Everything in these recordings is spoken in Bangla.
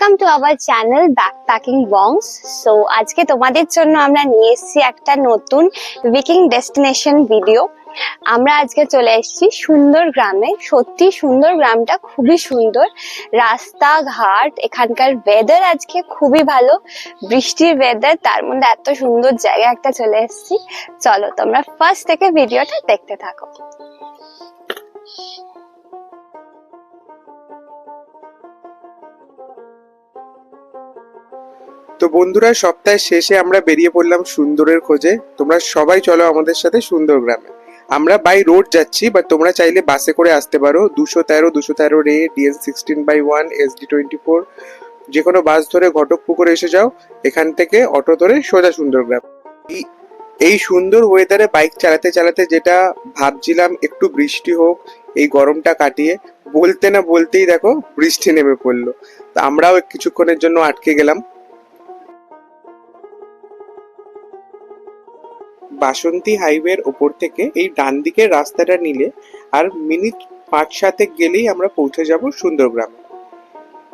Welcome to our channel backpacking bongs. So আজকে তোমাদের জন্য আমরা নিয়ে এসেছি একটা নতুন উইকিং ডেস্টিনেশন ভিডিও। আমরা আজকে চলে এসেছি সুন্দর গ্রামে। সত্যি সুন্দর গ্রামটা খুবই সুন্দর, রাস্তাঘাট, এখানকার ওয়েদার আজকে খুবই ভালো, বৃষ্টির ওয়েদার, তার মধ্যে এত সুন্দর জায়গা একটা চলে এসেছি। চলো তোমরা ফার্স্ট থেকে ভিডিওটা দেখতে থাকো। তো বন্ধুরা, সপ্তাহের শেষে আমরা বেরিয়ে পড়লাম সুন্দরের খোঁজে। তোমরা সবাই চলো আমাদের সাথে সুন্দর গ্রামে। আমরা বাই রোড যাচ্ছি, বাট তোমরা চাইলে বাসে করে আসতে পারো। 213 রে, DN16/1, SD24 যে কোনো বাস ধরে ঘটকপুকুরে এসে যাও। এখান থেকে অটো ধরে সোজা সুন্দরগ্রাম। এই সুন্দর ওয়েদারে বাইক চালাতে চালাতে যেটা ভাবছিলাম, একটু বৃষ্টি হোক এই গরমটা কাটিয়ে, বলতে না বলতেই দেখো বৃষ্টি নেমে পড়লো। তো আমরাও কিছুক্ষণের জন্য আটকে গেলাম। বাসন্তী হাইওয়ের ওপর থেকে এই ডান দিকের রাস্তাটা নিলে আর মিনিট 5-7 গেলেই আমরা পৌঁছে যাব সুন্দরগ্রামে।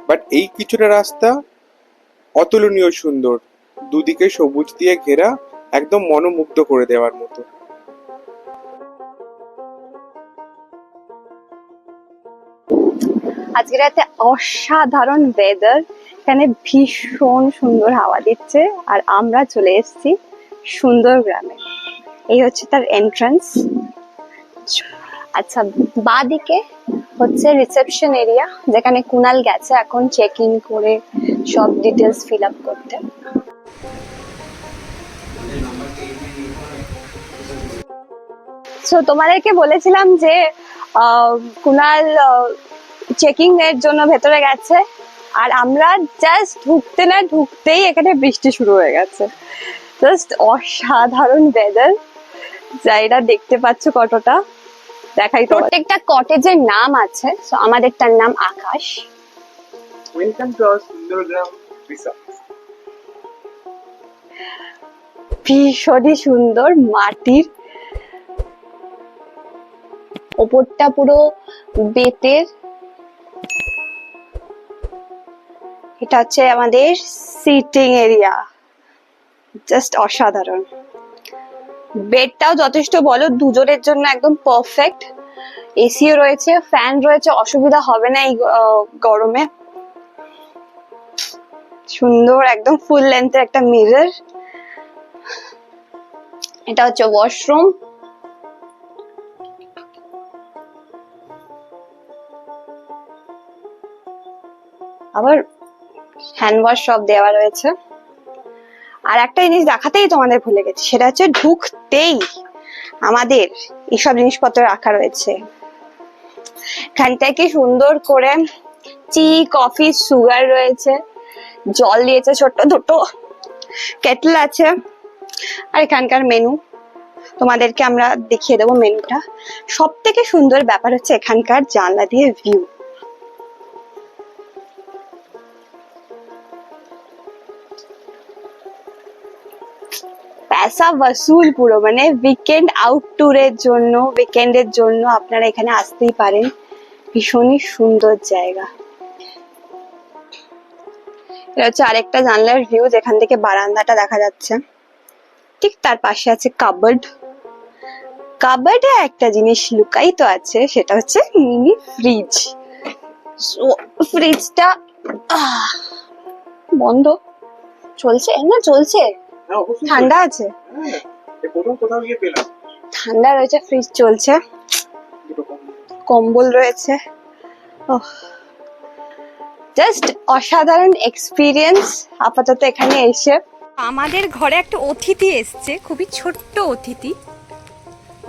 বাট এই কিছুটা রাস্তা অতুলনীয় সুন্দর, দুদিকে সবুজ দিয়ে ঘেরা, একদম মনোমুগ্ধ করে দেওয়ার মতো। আজকে রাতে অসাধারণ ওয়েদার, এখানে ভীষণ সুন্দর হাওয়া দিচ্ছে। আর আমরা চলে এসেছি সুন্দর গ্রামে। এই হচ্ছে তার এন্ট্রান্স। আচ্ছা, বাঁদিকে হচ্ছে রিসেপশন এরিয়া, যেখানে কুনাল গেছে এখন চেক ইন করে সব ডিটেলস ফিল আপ করতে। সো তোমাদেরকে বলেছিলাম যে কুনাল চেকিং এর জন্য ভেতরে গেছে, আর আমরা জাস্ট ঢুকতে না ঢুকতেই এখানে বৃষ্টি শুরু হয়ে গেছে। জাস্ট অসাধারণ ওয়েদার, জায়গা দেখতে পাচ্ছ কতটা। দেখাই তো, প্রত্যেকটা কটেজের নাম আছে। সো আমাদেরটার নাম Akash. Welcome to our Sundargram resort. ভীষণই সুন্দর, মাটির ওপরটা পুরো বেতের। এটা হচ্ছে আমাদের সিটিং এরিয়া, জাস্ট অসাধারণ। বেডটাও যথেষ্ট বড়, দুজনের জন্য একদম পারফেক্ট। এসিও রয়েছে, ফ্যান রয়েছে, অসুবিধা হবে না এই গরমে। সুন্দর একদম ফুল লেন্থের একটা মিরর। এটা হচ্ছে ওয়াশরুম। আবার হ্যান্ড ওয়াশ সব দেওয়া রয়েছে। আর একটা জিনিস দেখাতেই তোমাদের ভুলে গেছি, সেটা হচ্ছে ঢুকতেই আমাদের এইসব জিনিসপত্র রাখা রয়েছে। এখানটায় কি সুন্দর করে টি, কফি, সুগার রয়েছে, জল দিয়েছে, ছোট্ট দুটো কেটল আছে। আর এখানকার মেনু তোমাদেরকে আমরা দেখিয়ে দেবো মেনুটা। সব থেকে সুন্দর ব্যাপার হচ্ছে এখানকার জানলা দিয়ে ভিউ। पैसा वसूल পুরো, মানে উইকেন্ড আউট ট্যুরের জন্য, উইকেন্ডের জন্য আপনারা এখানে আসতেই পারেন। ভীষণই সুন্দর জায়গা। এটা হচ্ছে আরেকটা জানলার ভিউ, যেখান থেকে বারান্দাটা দেখা যাচ্ছে। ঠিক তার পাশে আছে কাবার্ড। কাবার্ডে একটা জিনিস লুকায়িত আছে, সেটা হচ্ছে মিনি ফ্রিজ। ফ্রিজটা বন্ধ চলছে না, চলছে, ঠান্ডা আছে, ঠান্ডা রয়েছে, ফ্রিজ চলছে, কম্বল রয়েছে। জাস্ট অসাধারণ এক্সপিরিয়েন্স আপাতত এখানে এসে। আমাদের ঘরে একটা অতিথি এসছে, খুবই ছোট্ট অতিথি।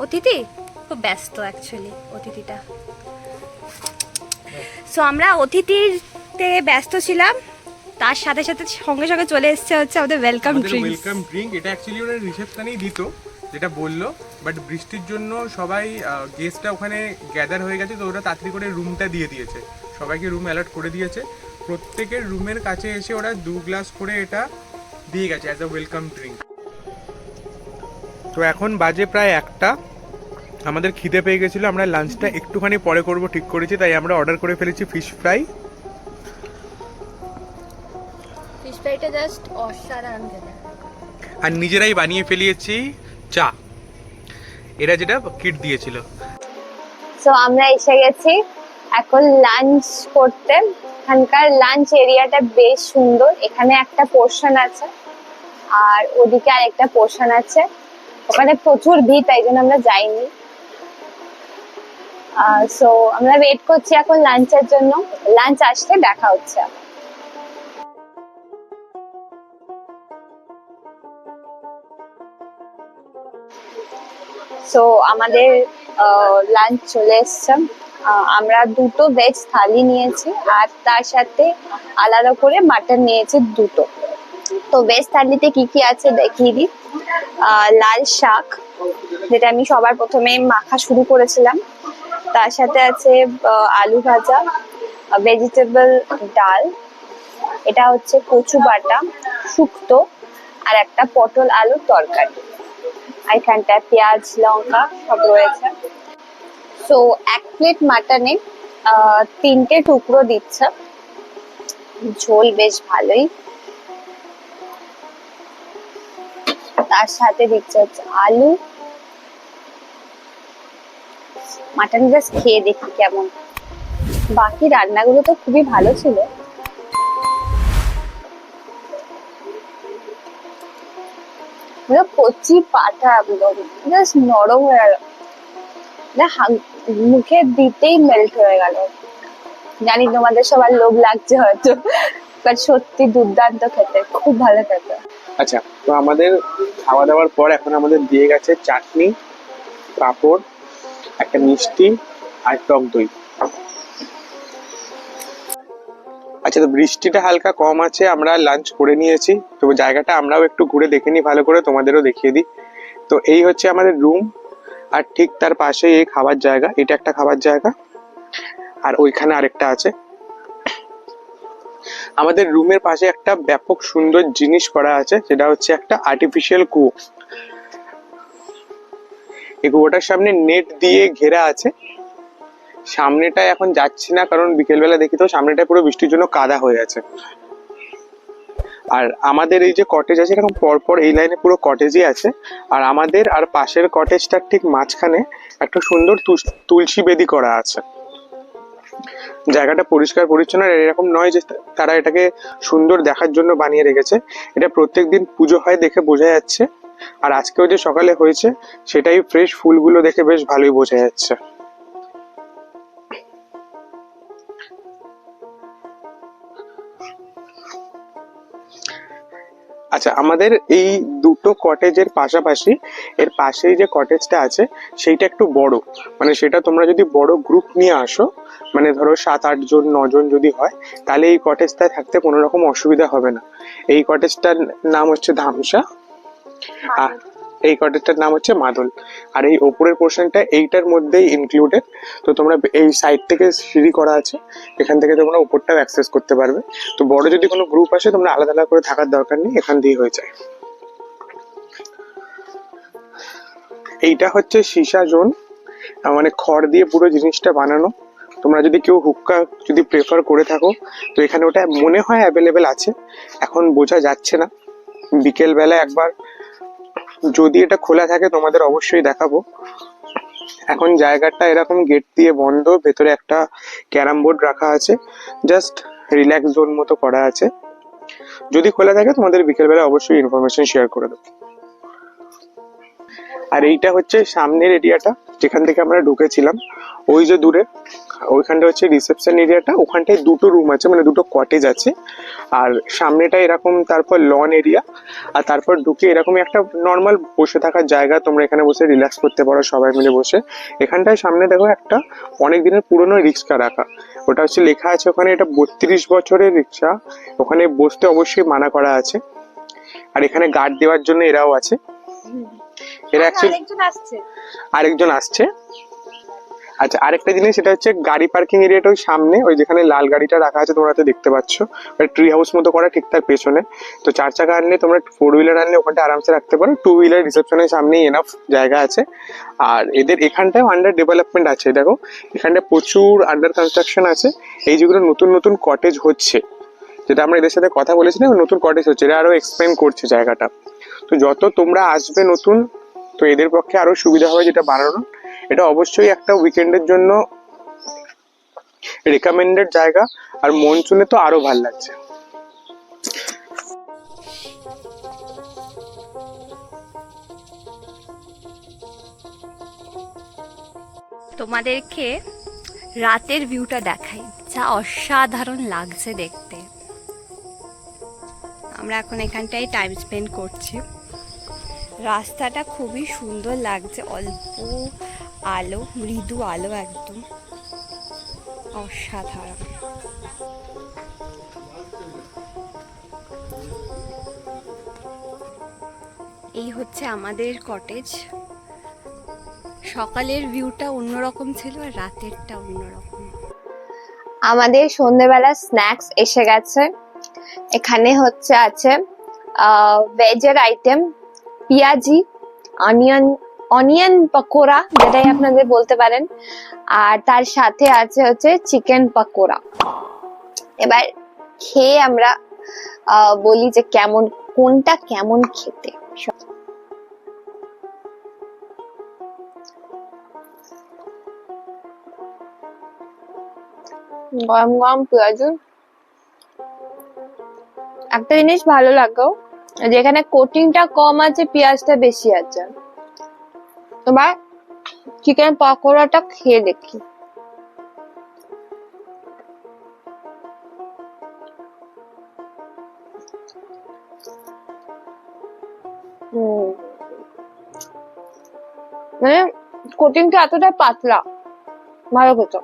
অতিথি খুব ব্যস্ত অ্যাকচুয়ালি অতিথিটা। সো আমরা অতিথিতে ব্যস্ত ছিলাম, তার সাথে সাথে সঙ্গে সঙ্গে চলে এসেছে হচ্ছে আমাদের ওয়েলকাম ড্রিঙ্ক। ওয়েলকাম ড্রিঙ্ক এটা অ্যাকচুয়ালি ওরা রিসেপশনেই দিত, যেটা বললো, বাট বৃষ্টির জন্য সবাই গেস্টরা ওখানে গ্যাদার হয়ে গেছে, তো ওরা তাড়াতাড়ি করে রুমটা দিয়ে দিয়েছে, সবাইকে রুম অ্যালট করে দিয়েছে। প্রত্যেকের রুমের কাছে এসে ওরা 2 গ্লাস করে এটা দিয়ে গেছে অ্যাজ আ ওয়েলকাম ড্রিঙ্ক। তো এখন বাজে প্রায় 1টা। আমাদের খিদে পেয়ে গেছিলো, আমরা লাঞ্চটা একটুখানি পরে করব ঠিক করেছি, তাই আমরা অর্ডার করে ফেলেছি ফিশ ফ্রাই। এটা জাস্ট অসাধারণ খেতে। আর নিজেরাই বানিয়ে ফেলিয়েছি চা, এরা যেটা কিট দিয়েছিল। সো আমরা এসে গেছি এখন লাঞ্চ করতে। এখানকার লাঞ্চ এরিয়াটা বেশ সুন্দর, এখানে একটা পোর্শন আছে আর ওদিকে আর একটা পোর্শন আছে। ওখানে প্রচুর ভিড়, তাই জন্য আমরা যাইনি। সো আমরা ওয়েট করছি এখন লাঞ্চের জন্য, লাঞ্চ আসলে দেখা হচ্ছে। সো আমাদের লাঞ্চ চলে এসছে। আমরা দুটো ভেজ থালি নিয়েছি আর তার সাথে আলাদা করে মাটন নিয়েছি দুটো। তো ভেজ থালিতে কি কি আছে দেখিয়ে দিই। লাল শাক, যেটা আমি সবার প্রথমে মাখা শুরু করেছিলাম, তার সাথে আছে আলু ভাজা, ভেজিটেবল ডাল, এটা হচ্ছে কচু বাটা, শুক্তো, আর একটা পটল আলুর তরকারি। আর এখানটায় পেঁয়াজ লঙ্কা সব রয়েছে। সো এক প্লেট মাটনে 3টে টুকরো দিচ্ছে, ঝোল বেশ ভালোই। তার সাথে দিচ্ছে হচ্ছে আলু। মাটন জাস্ট খেয়ে দেখি কেমন। বাকি রান্নাগুলো তো খুবই ভালো ছিল। কচি পাটা একদম জাস্ট নরম হয়ে গেল, মুখে দিতেই মেল্ট হয়ে গেল। জানি তোমাদের সবার লোভ লাগছে হয়তো, বাট সত্যি দুর্দান্ত খেতে, খুব ভালো খেতে। আচ্ছা, তো আমাদের খাওয়া দাওয়ার পর এখন আমাদের দিয়ে গেছে চাটনি, পাঁপড়, একটা মিষ্টি আর টক দই। আচ্ছা, তো বৃষ্টিটা হালকা কম আছে, আমরা লাঞ্চ করে নিয়েছি। তো জায়গাটা আমরাও একটু ঘুরে দেখে নিই ভালো করে, তোমাদেরও দেখিয়ে দিই। তো এই হচ্ছে আমাদের রুম, আর ঠিক তার পাশে এই খাবার জায়গা, এটা একটা খাবার জায়গা আর ওইখানে আরেকটা আছে। আমাদের রুমের পাশে একটা ব্যাপক সুন্দর জিনিস করা আছে, সেটা হচ্ছে একটা আর্টিফিশিয়াল কুয়ো। এই কুয়োটার সামনে নেট দিয়ে ঘেরা আছে। সামনেটা এখন যাচ্ছি না, কারণ বিকেলবেলা দেখি তো সামনেটা পুরো বৃষ্টির জন্য কাদা হয়ে আছে। আর আমাদের এই যে কটেজ আছে, এরকম পরপর এই লাইনে পুরো কটেজই আছে। আর আমাদের আর পাশের কটেজটার ঠিক মাঝখানে একটা সুন্দর তুলসী বেদি করা আছে। জায়গাটা পরিষ্কার পরিচ্ছন্ন, আর এরকম নয় যে তারা এটাকে সুন্দর দেখার জন্য বানিয়ে রেখেছে। এটা প্রত্যেকদিন পুজো হয় দেখে বোঝা যাচ্ছে। আর আজকেও যে সকালে হয়েছে সেটাই, ফ্রেশ ফুলগুলো দেখে বেশ ভালোই বোঝা যাচ্ছে। আচ্ছা, আমাদের এই দুটো কটেজের পাশাপাশি এর পাশেই যে কটেজটা আছে সেইটা একটু বড়, মানে সেটা তোমরা যদি বড় গ্রুপ নিয়ে আসো, মানে ধরো 7-8 জন 9 জন যদি হয়, তাহলে এই কটেজটায় থাকতে কোনো রকম অসুবিধা হবে না। এই কটেজটার নাম হচ্ছে ধামসা, আর এই কটেজটার নাম হচ্ছে মাদল। আর এই ওপরের পোর্শনটা এইটার মধ্যেই ইনক্লুডেড। তো তোমরা এই সাইড থেকে সিঁড়ি করা আছে, এখান থেকে তোমরা উপরটাও অ্যাক্সেস করতে পারবে। তো বড় যদি কোনো গ্রুপ আসে, তোমরা আলাদা আলাদা করে থাকার দরকার নেই, এখান দিয়ে হয়ে যায়। এইটা হচ্ছে সীসা জোন, মানে খড় দিয়ে পুরো জিনিসটা বানানো। তোমরা যদি কেউ হুক্কা যদি প্রেফার করে থাকো, তো এখানে ওটা মনে হয় অ্যাভেলেবেল আছে, এখন বোঝা যাচ্ছে না। বিকেল বেলা একবার যদি এটা খোলা থাকে তোমাদের অবশ্যই দেখাবো। এখন জায়গাটা এরকম গেট দিয়ে বন্ধ, ভেতরে একটা ক্যারাম বোর্ড রাখা আছে, জাস্ট রিল্যাক্স জোন মতো করা আছে। যদি খোলা থাকে তোমাদের বিকেলবেলা অবশ্যই ইনফরমেশন শেয়ার করে দেবো। আর এইটা হচ্ছে সামনের এরিয়াটা, যেখান থেকে আমরা ঢুকেছিলাম। ওই যে দূরে ওইখানটা হচ্ছে রিসেপশন এরিয়াটা, ওখানটায় দুটো রুম আছে, মানে দুটো কটেজ আছে। আর সামনেটা এরকম, তারপর লন এরিয়া, আর তারপর ঢুকে এরকমই একটা নর্মাল বসে থাকার জায়গা। তোমরা এখানে বসে রিল্যাক্স করতে পারো সবাই মিলে বসে। এখানটায় সামনে দেখো একটা অনেক দিনের পুরনো রিক্সা রাখা, ওটা হচ্ছে লেখা আছে ওখানে এটা 32 বছরের রিক্সা, ওখানে বসতে অবশ্যই মানা করা আছে। আর এখানে গার্ড দেওয়ার জন্য এরাও আছে। এরা আরেকজন আসছে। আচ্ছা, আরেকটা জিনিস, সেটা হচ্ছে গাড়ি পার্কিং এরিয়াটা ওই সামনে, ওই যেখানে লাল গাড়িটা রাখা আছে তোমরা তো দেখতে পাচ্ছ, ট্রি হাউস মতো করা ঠিক তার পেছনে। তো 4 চাকা আনলে, তোমরা 4 হুইলার আনলে ওখানটা আরামসে রাখতে পারো। 2 হুইলার রিসেপশনের সামনেই এনাফ জায়গা আছে। আর এদের এখানটায় আন্ডার ডেভেলপমেন্ট আছে, দেখো এখানটা প্রচুর আন্ডার কনস্ট্রাকশন আছে। এই যেগুলো নতুন নতুন কটেজ হচ্ছে, যেটা আমরা এদের সাথে কথা বলেছিলাম, নতুন কটেজ হচ্ছে, এরা আরো এক্সপ্লেন করছে জায়গাটা। তো যত তোমরা আসবে নতুন, তো এদের পক্ষে আরো সুবিধা হবে যেটা বানানো। এটা অবশ্যই একটা উইকেন্ডের জন্য রেকমেন্ডেড জায়গা, আর মনসুনে তো আরো ভালো লাগছে। তোমাদেরকে রাতের ভিউটা দেখাই, যা অসাধারণ লাগছে দেখতে। আমরা এখন এখানটায় টাইম স্পেন্ড করছি। রাস্তাটা খুবই সুন্দর লাগছে, অল্প আলো, মৃদু আলো, একদম অসাধারণ। এই হচ্ছে আমাদের কটেজ। সকালের ভিউটা অন্যরকম ছিল আর রাতেরটা অন্যরকম। আমাদের সন্ধ্যেবেলা স্ন্যাক্স এসে গেছে। এখানে হচ্ছে আছে ভেজের আইটেম, পেঁয়াজি, অনিয়ন পকোড়া যেটাই আপনাদের বলতে পারেন, আর তার সাথে আছে হচ্ছে চিকেন পকোড়া। এবার খেয়ে আমরা বলি যে কেমন, কোনটা কেমন খেতে। গরম গরম পেঁয়াজি। একটা জিনিস ভালো লাগলো, যেখানে কোটিংটা কম আছে, পেঁয়াজটা বেশি আছে। এবার চিকেন পকোড়াটা খেয়ে দেখি। মানে কোটিংটা এতটা পাতলা, ভালো খেতে।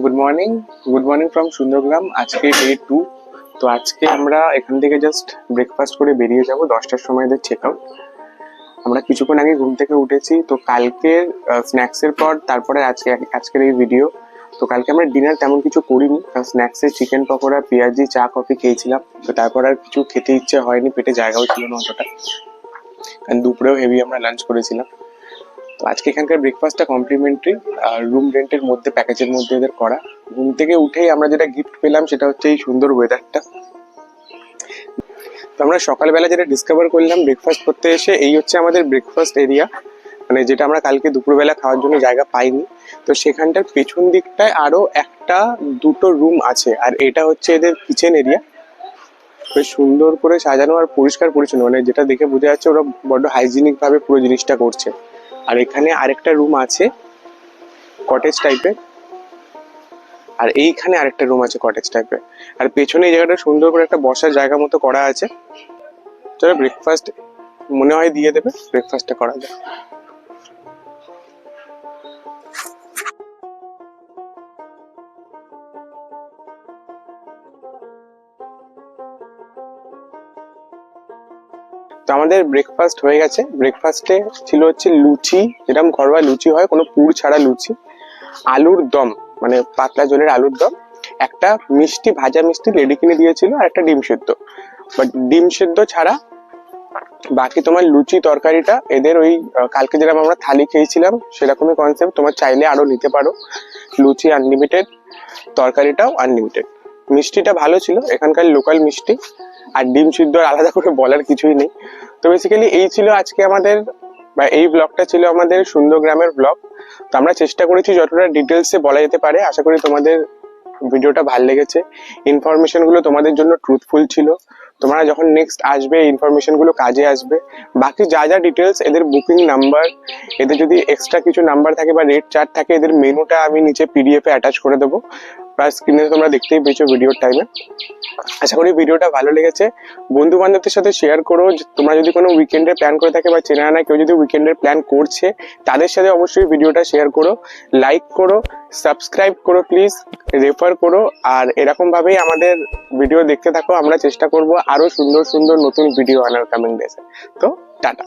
Good morning from Sundargram. আজকে ডে 2। তো আজকে আমরা এখান থেকে জাস্ট ব্রেকফাস্ট করে বেরিয়ে যাব 10টার সময় চেক আউট। আমরা কিছুক্ষণ আগে ঘুম থেকে উঠেছি। তো কালকের স্ন্যাক্সের পর তারপরে আজকের এই ভিডিও। তো কালকে আমরা ডিনার তেমন কিছু করিনি, কারণ স্ন্যাক্সে চিকেন পকোড়া, পেঁয়াজি, চা, কফি খেয়েছিলাম। তো তারপর আর কিছু খেতে ইচ্ছে হয়নি, পেটে জায়গাও ছিল না অতটা, কারণ দুপুরেও হেভি আমরা লাঞ্চ করেছিলাম। তো আজকে এখানকার ব্রেকফাস্টটা কমপ্লিমেন্টারি, আর রুম রেন্টের মধ্যে, প্যাকেজের মধ্যে এদের করা। ঘুম থেকে উঠেই আমরা যেটা গিফট পেলাম সেটা হচ্ছে এই সুন্দর ওয়েদারটা। তো আমরা সকালবেলা যেটা ডিসকভার করলাম ব্রেকফাস্ট করতে এসে, এই হচ্ছে আমাদের ব্রেকফাস্ট এরিয়া, মানে যেটা আমরা কালকে দুপুরবেলা খাওয়ার জন্য জায়গা পাইনি। তো সেখানটার পেছন দিকটায় আরো দুটো রুম আছে, আর এটা হচ্ছে এদের কিচেন এরিয়া। বেশ সুন্দর করে সাজানো আর পরিষ্কার পরিচ্ছন্ন, মানে যেটা দেখে বোঝা যাচ্ছে ওরা বড্ড হাইজিনিক ভাবে পুরো জিনিসটা করছে। আর এখানে আরেকটা রুম আছে কটেজ টাইপের, আর এইখানে আরেকটা রুম আছে কটেজ টাইপের, আর পেছনে এই জায়গাটা সুন্দর করে একটা বসার জায়গা মতো করা আছে। চলো ব্রেকফাস্ট মনে হয় দিয়ে দেবে, ব্রেকফাস্টটা করা যায়। তো আমাদের ব্রেকফাস্ট হয়ে গেছে। ব্রেকফাস্টে ছিল হচ্ছে লুচি, যেরকম ঘরোয়া লুচি হয়, কোনো পুর ছাড়া লুচি, আলুর দম, মানে পাতলা ঝোলের আলুর দম, একটা মিষ্টি, ভাজা মিষ্টি লেডি কিনে দিয়েছিল, আর একটা ডিম সেদ্ধ। বাট ডিম সেদ্ধ ছাড়া বাকি তোমার লুচি তরকারিটা এদের ওই কালকে যেরকম আমরা থালি খেয়েছিলাম সেরকমই কনসেপ্ট। তোমার চাইলে আরো নিতে পারো, লুচি আনলিমিটেড, তরকারিটাও আনলিমিটেড। মিষ্টিটা ভালো ছিল, এখানকার লোকাল মিষ্টি, আর ডিম সিদ্ধ আলাদা করে বলার কিছুই নেই। তো বেসিক্যালি এই ছিল আজকে আমাদের, বা এই ব্লগটা ছিল আমাদের সুন্দরগ্রামের ব্লগ। তো আমরা চেষ্টা করেছি যতটা ডিটেলসে বলা যেতে পারে। আশা করি তোমাদের ভিডিওটা ভালো লেগেছে, ইনফরমেশন গুলো তোমাদের জন্য ট্রুথফুল ছিল। তোমরা যখন নেক্সট আসবে ইনফরমেশন গুলো কাজে আসবে। বাকি যা যা ডিটেলস, এদের বুকিং নাম্বার, এদের যদি এক্সট্রা কিছু নাম্বার থাকে বা রেট চার্ট থাকে, এদের মেনুটা আমি নিচে পিডিএফ এ অ্যাটাচ করে দেবো, প্লাস স্ক্রিনে তোমরা দেখতেই পেয়েছো ভিডিওর টাইমে। আশা করি ভিডিওটা ভালো লেগেছে। বন্ধু বান্ধবদের সাথে শেয়ার করো। তোমরা যদি কোনো উইকেন্ডের প্ল্যান করে থাকে, বা চেনা না কেউ যদি উইকেন্ডের প্ল্যান করছে, তাদের সাথে অবশ্যই ভিডিওটা শেয়ার করো, লাইক করো, সাবস্ক্রাইব করো প্লিজ, রেফার করো। আর এরকম ভাবেই আমাদের ভিডিও দেখতে থাকো। আমরা চেষ্টা করব আরো সুন্দর সুন্দর নতুন ভিডিও আনার কামিং ডেজে। তো টাটা।